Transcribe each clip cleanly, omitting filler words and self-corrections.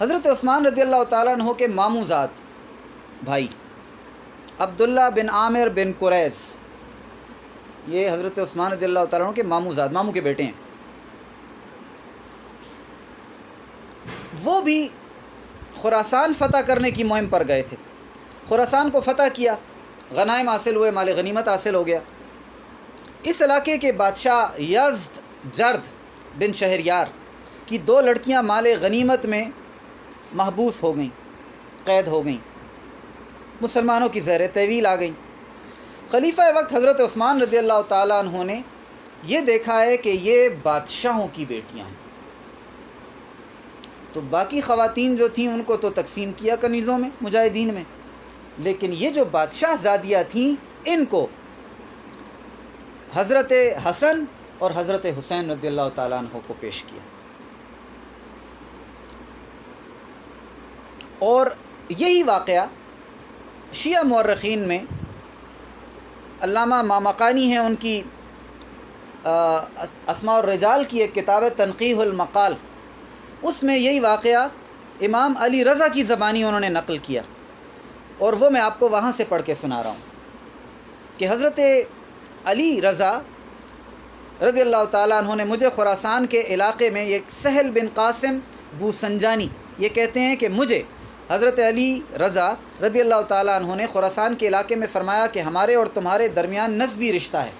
حضرت عثمان رضی اللہ تعالیٰ عنہ کے ماموزاد بھائی عبداللہ بن عامر بن قریظ، یہ حضرت عثمان رضی اللہ تعالیٰ عنہ کے ماموزاد، ماموں کے بیٹے ہیں، وہ بھی خراسان فتح کرنے کی مہم پر گئے تھے۔ خراسان کو فتح کیا، غنائم حاصل ہوئے، مال غنیمت حاصل ہو گیا۔ اس علاقے کے بادشاہ یزد جرد بن شہریار کی 2 لڑکیاں مال غنیمت میں محبوس ہو گئیں، قید ہو گئیں، مسلمانوں کی زیر تحویل آ گئیں۔ خلیفہ وقت حضرت عثمان رضی اللہ تعالیٰ عنہ نے یہ دیکھا ہے کہ یہ بادشاہوں کی بیٹیاں ہیں، تو باقی خواتین جو تھیں ان کو تو تقسیم کیا کنیزوں میں، مجاہدین میں، لیکن یہ جو بادشاہ زادیاں تھیں ان کو حضرت حسن اور حضرت حسین رضی اللہ تعالیٰ عنہ کو پیش کیا۔ اور یہی واقعہ شیعہ مورخین میں علامہ مامقانی ہیں، ان کی اسماء الرجال کی ایک کتاب ہے تنقیح المقال، اس میں یہی واقعہ امام علی رضا کی زبانی انہوں نے نقل کیا، اور وہ میں آپ کو وہاں سے پڑھ کے سنا رہا ہوں کہ حضرت علی رضا رضی اللہ تعالیٰ عنہ نے مجھے خراسان کے علاقے میں، یہ سہل بن قاسم بوسنجانی یہ کہتے ہیں کہ مجھے حضرت علی رضا رضی اللہ تعالیٰ عنہ نے خراسان کے علاقے میں فرمایا کہ ہمارے اور تمہارے درمیان نسبی رشتہ ہے،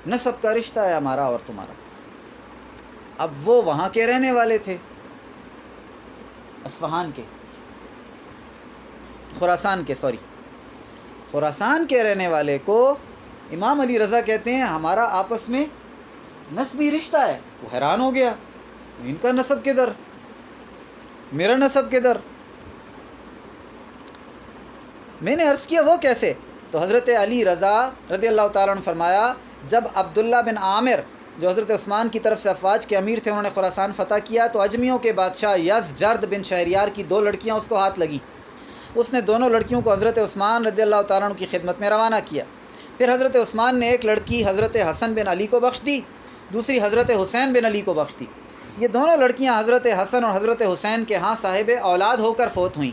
نسب کا رشتہ ہے ہمارا اور تمہارا۔ اب وہ وہاں کے رہنے والے تھے، اصفہان کے، خراسان کے رہنے والے کو امام علی رضا کہتے ہیں ہمارا آپس میں نسبی رشتہ ہے۔ وہ حیران ہو گیا، ان کا نسب کدھر، میرا نسب کدھر؟ میں نے عرض کیا وہ کیسے؟ تو حضرت علی رضا رضی اللہ تعالیٰ عنہ فرمایا جب عبداللہ بن عامر جو حضرت عثمان کی طرف سے افواج کے امیر تھے انہوں نے خراسان فتح کیا تو اجمیوں کے بادشاہ یزد جرد بن شہریار کی 2 لڑکیاں اس کو ہاتھ لگیں، اس نے دونوں لڑکیوں کو حضرت عثمان رضی اللہ تعالیٰ عنہ کی خدمت میں روانہ کیا۔ پھر حضرت عثمان نے ایک لڑکی حضرت حسن بن علی کو بخش دی، دوسری حضرت حسین بن علی کو بخش دی۔ یہ دونوں لڑکیاں حضرت حسن اور حضرت حسین کے ہاں صاحب اولاد ہو کر فوت ہوئیں۔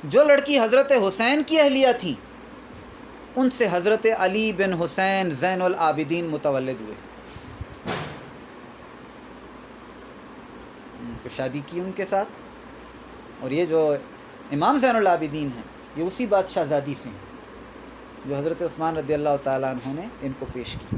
جو لڑکی حضرت حسین کی اہلیہ تھیں ان سے حضرت علی بن حسین زین العابدین متولد ہوئے، شادی کی ان کے ساتھ، اور یہ جو امام زین العابدین ہیں یہ اسی بادشاہ زادی سے ہیں جو حضرت عثمان رضی اللہ تعالیٰ عنہ نے ان کو پیش کی۔